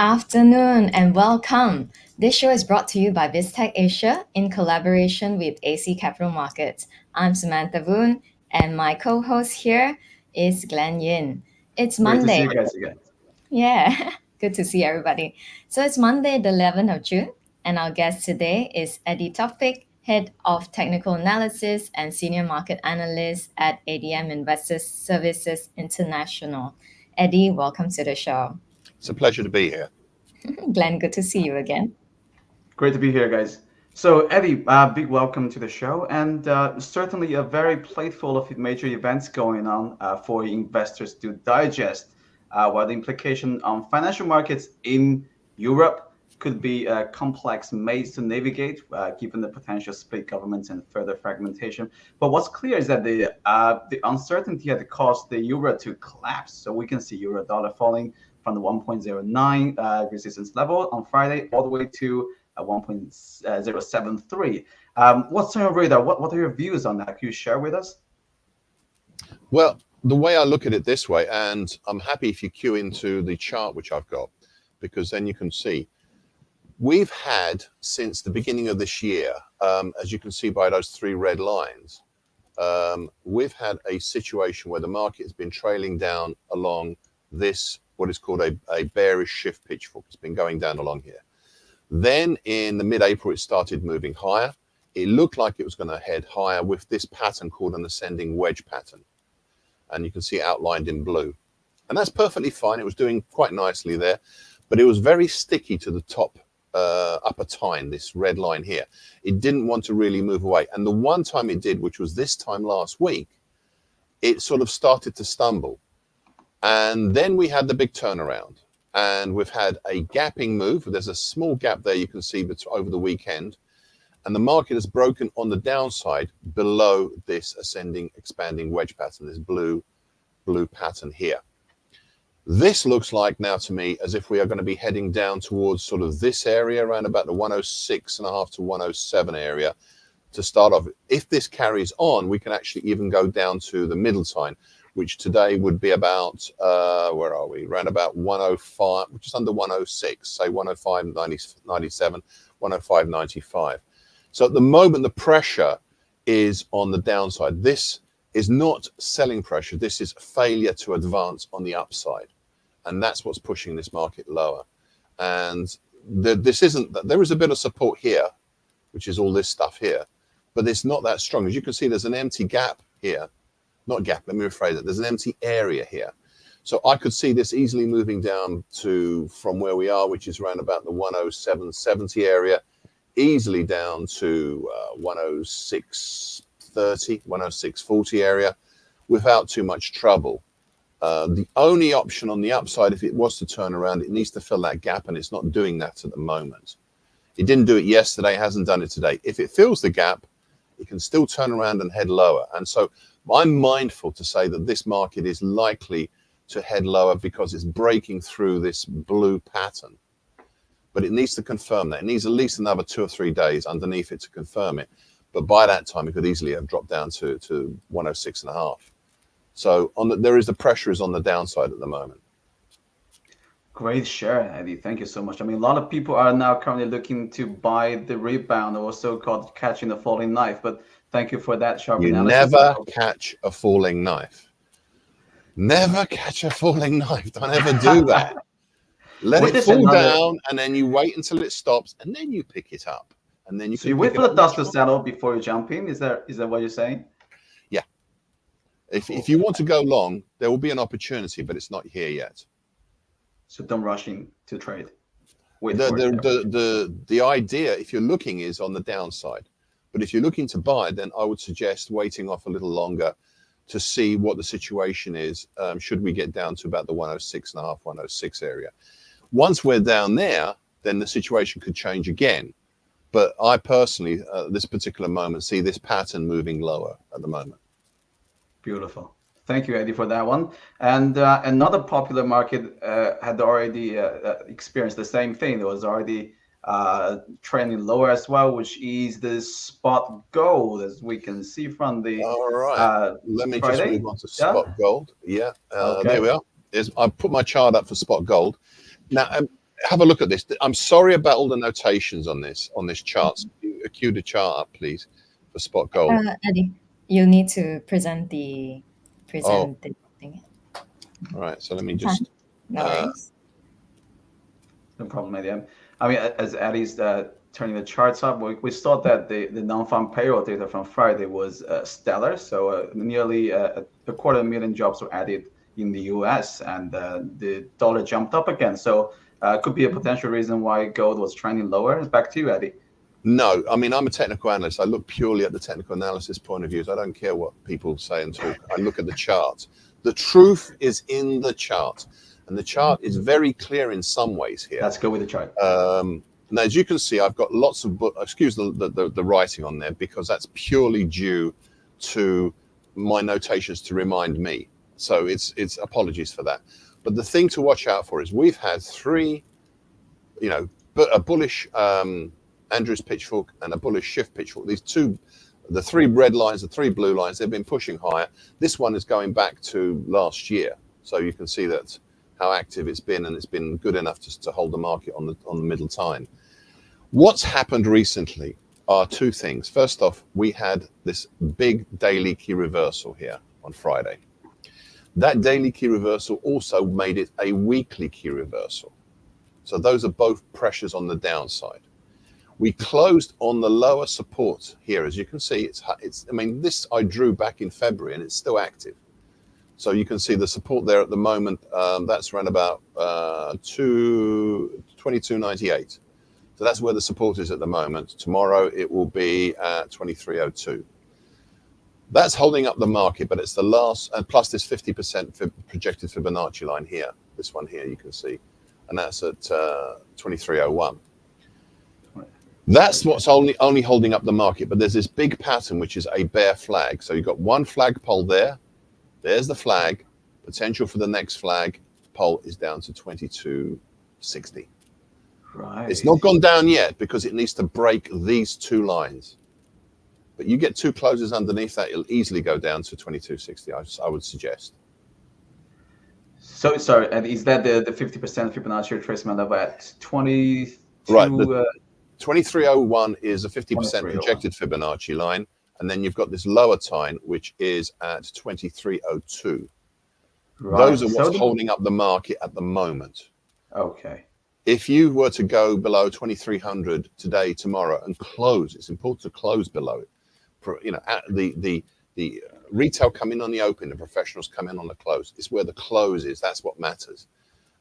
afternoon and welcome. This show is brought to you by Biztech Asia in collaboration with AC Capital Markets. I'm Samantha Voon and my co-host here is Glenn Yin. It's Great to Monday. see you guys again. Yeah, good to see everybody. So it's Monday, the 11th of June, and our guest today is Eddie Tofpik, Head of Technical Analysis and Senior Market Analyst at ADM Investors Services International. Eddie, welcome to the show. It's a pleasure to be here. Glenn, good to see you again. Great to be here, guys. So, Eddie, big welcome to the show, and certainly a very plate full of major events going on for investors to digest. While the implication on financial markets in Europe could be a complex maze to navigate, given the potential split governments and further fragmentation. But what's clear is that the uncertainty had caused the euro to collapse. So we can see euro dollar falling from the 1.09 resistance level on Friday all the way to 1.073. What's on your radar? What are your views on that? Can you share with us? Well, the way I look at it this way, and I'm happy if you cue into the chart which I've got, because then you can see, we've had since the beginning of this year, as you can see by those three red lines, we've had a situation where the market has been trailing down along this, what is called a bearish shift pitchfork. It's been going down along here. Then in the mid-April, it started moving higher. It looked like it was going to head higher with this pattern called an ascending wedge pattern. And you can see it outlined in blue. And that's perfectly fine. It was doing quite nicely there, but it was very sticky to the top upper tine, this red line here. It didn't want to really move away. And the one time it did, which was this time last week, it sort of started to stumble. And then we had the big turnaround. And we've had a gapping move. There's a small gap there you can see over the weekend. And the market has broken on the downside below this ascending, expanding wedge pattern, this blue pattern here. This looks like now to me as if we are going to be heading down towards sort of this area around about the 106.5 to 107 area to start off. If this carries on, we can actually even go down to the middle tine, which today would be about, where are we? Around about 105, just under 106, say 105.97, 105.95. So at the moment, the pressure is on the downside. This is not selling pressure. This is failure to advance on the upside. And that's what's pushing this market lower. And there is a bit of support here, which is all this stuff here, but it's not that strong. As you can see, there's an empty gap here. Not gap, let me rephrase it. There's an empty area here. So I could see this easily moving down to, from where we are, which is around about the 107.70 area, easily down to 106.30, 106.40 area without too much trouble. The only option on the upside, if it was to turn around, it needs to fill that gap, and it's not doing that at the moment. It didn't do it yesterday, hasn't done it today. If it fills the gap, it can still turn around and head lower. And so I'm mindful to say that this market is likely to head lower because it's breaking through this blue pattern. But it needs to confirm that. It needs at least another 2 or 3 days underneath it to confirm it. But by that time, it could easily have dropped down to 106.5. So the pressure is on the downside at the moment. Great share, Eddie. Thank you so much. I mean, a lot of people are now currently looking to buy the rebound, or so-called catching the falling knife. But thank you for that sharp analysis. You never catch a falling knife. Never catch a falling knife. Don't ever do that. Let it fall down, and then you wait until it stops, and then you pick it up. And then you wait for the dust to settle before you jump in. Is that what you're saying? Yeah. If you want to go long, there will be an opportunity, but it's not here yet. So don't rush in to trade. The idea, if you're looking, is on the downside. But if you're looking to buy, then I would suggest waiting off a little longer to see what the situation is. Should we get down to about the 106.5, 106 area? Once we're down there, then the situation could change again. But I personally, at this particular moment, see this pattern moving lower at the moment. Beautiful. Thank you, Eddie, for that one. And another popular market had already experienced the same thing. It was already trending lower as well, which is the spot gold, as we can see from the all right. Let me Friday. Just move on to spot gold. Yeah, okay. There we are. I've put my chart up for spot gold. Now, have a look at this. I'm sorry about all the notations on this chart. Cue the chart up, please, for spot gold. Eddie, you need to present the thing. All right, so let me just. No worries. No problem, Eddie. I mean, as Eddie's turning the charts up, we saw that the non-farm payroll data from Friday was stellar. So nearly a 250,000 jobs were added in the U.S. and the dollar jumped up again. So could be a potential reason why gold was trending lower. Back to you, Eddie. No, I mean, I'm a technical analyst. I look purely at the technical analysis point of view. So I don't care what people say and talk. I look at the chart. The truth is in the chart. And the chart is very clear in some ways here. Let's go with the chart. Now, as you can see, I've got lots of, excuse the writing on there, because that's purely due to my notations to remind me. So it's apologies for that. But the thing to watch out for is we've had three, a bullish Andrews pitchfork and a bullish shift pitchfork. These two, the three red lines, the three blue lines, they've been pushing higher. This one is going back to last year. So you can see that how active it's been, and it's been good enough to hold the market on the middle time. What's happened recently are two things. First off, we had this big daily key reversal here on Friday. That daily key reversal also made it a weekly key reversal. So those are both pressures on the downside. We closed on the lower support here. As you can see, I mean, this I drew back in February and it's still active. So you can see the support there at the moment. That's around about 22.98. So that's where the support is at the moment. Tomorrow it will be at 23.02. That's holding up the market, but it's the last, and plus this 50% projected Fibonacci line here. This one here you can see, and that's at 23.01. That's what's only holding up the market. But there's this big pattern which is a bear flag. So you've got one flagpole there. There's the flag. Potential for the next flag pole is down to 22.60. Right. It's not gone down yet because it needs to break these two lines. But you get two closes underneath that, it'll easily go down to 22.60, I would suggest. So sorry, and is that the 50% Fibonacci retracement of at 22? Right. 23.01 is a 50% projected 23.01 Fibonacci line, and then you've got this lower time which is at 23.02. Right. Those are what's holding up the market at the moment. Okay. If you were to go below 2300 today, tomorrow, and close, it's important to close below it. The retail come in on the open, the professionals come in on the close. It's where the close is. That's what matters.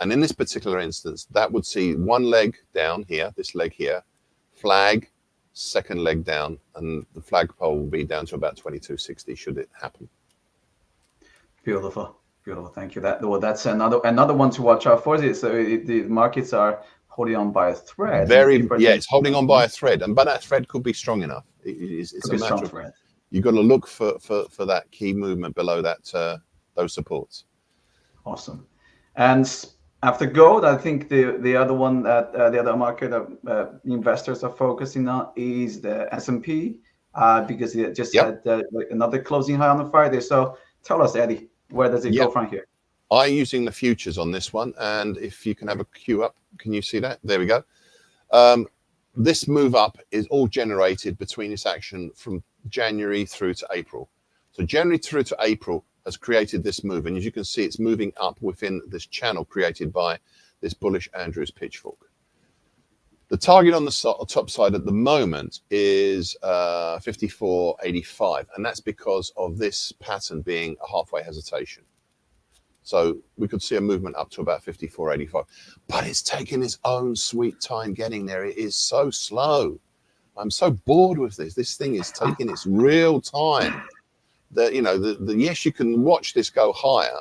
And in this particular instance, that would see one leg down here, this leg here, flag, second leg down, and the flagpole will be down to about 22.60 should it happen. Beautiful. Beautiful. Thank you. That's another one to watch out for. The markets are holding on by a thread. It's holding on by a thread, but that thread could be strong enough. It's a matter of thread. You've got to look for that key movement below that those supports. Awesome. And after gold, I think the other one that the other market investors are focusing on is the S&P because it just had another closing high on the Friday. So tell us, Eddie, where does it go from here? I'm using the futures on this one, and if you can have a queue up, can you see that? There we go. This move up is all generated between this action from January through to April. So January through to April has created this move, and as you can see, it's moving up within this channel created by this bullish Andrews pitchfork. The target on the top side at the moment is 54.85, and that's because of this pattern being a halfway hesitation. So we could see a movement up to about 54.85, but it's taking its own sweet time getting there. It is so slow. I'm so bored with this. This thing is taking its real time. Yes, you can watch this go higher,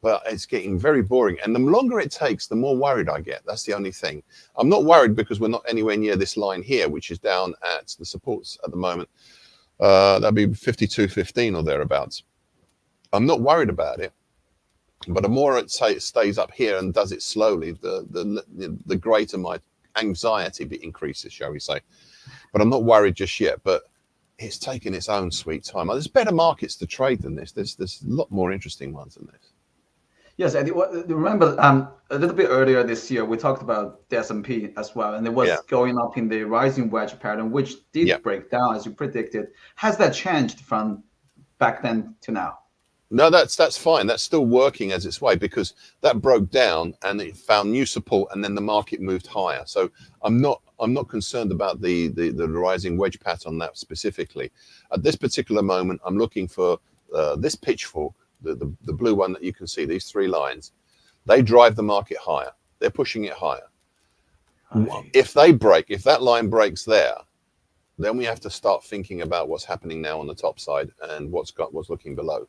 but it's getting very boring. And the longer it takes, the more worried I get. That's the only thing. I'm not worried because we're not anywhere near this line here, which is down at the supports at the moment. That'd be 52.15 or thereabouts. I'm not worried about it. But the more it stays up here and does it slowly, the greater my anxiety increases, shall we say. But I'm not worried just yet. But it's taking its own sweet time. There's better markets to trade than this. There's a lot more interesting ones than this. Yes, Eddie. Remember, a little bit earlier this year, we talked about the S&P as well, and it Yeah, was going up in the rising wedge pattern, which yeah. did break down as you predicted. Has that changed from back then to now? No, that's fine. That's still working as its way because that broke down and it found new support, and then the market moved higher. So I'm not concerned about the rising wedge pattern on that specifically. At this particular moment, I'm looking for this pitchfork, the blue one that you can see. These three lines, they drive the market higher. They're pushing it higher. Right. If that line breaks there, then we have to start thinking about what's happening now on the top side and what's looking below.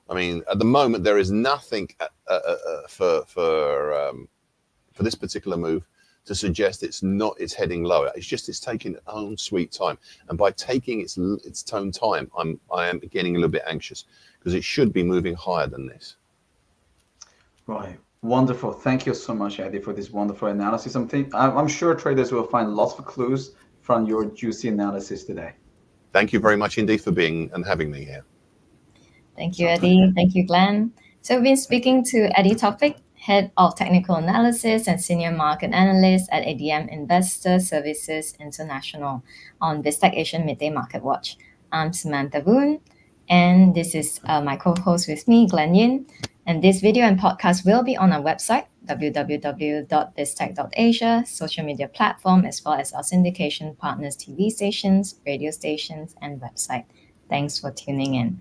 I mean, at the moment, there is nothing for this particular move to suggest it's heading lower. It's taking its own sweet time, and by taking its own time, I am getting a little bit anxious because it should be moving higher than this. Right. Wonderful. Thank you so much, Eddie, for this wonderful analysis. I'm sure traders will find lots of clues from your juicy analysis today. Thank you very much indeed for being and having me here. Thank you, So Eddie. Thank you, Glenn. So we've been speaking to Eddie Tofpik, Head of Technical Analysis and Senior Market Analyst at ADM Investor Services International on Biztech Asian Midday Market Watch. I'm Samantha Voon, and this is my co-host with me, Glenn Yin. And this video and podcast will be on our website, www.biztech.asia, social media platform, as well as our syndication partners, TV stations, radio stations, and website. Thanks for tuning in.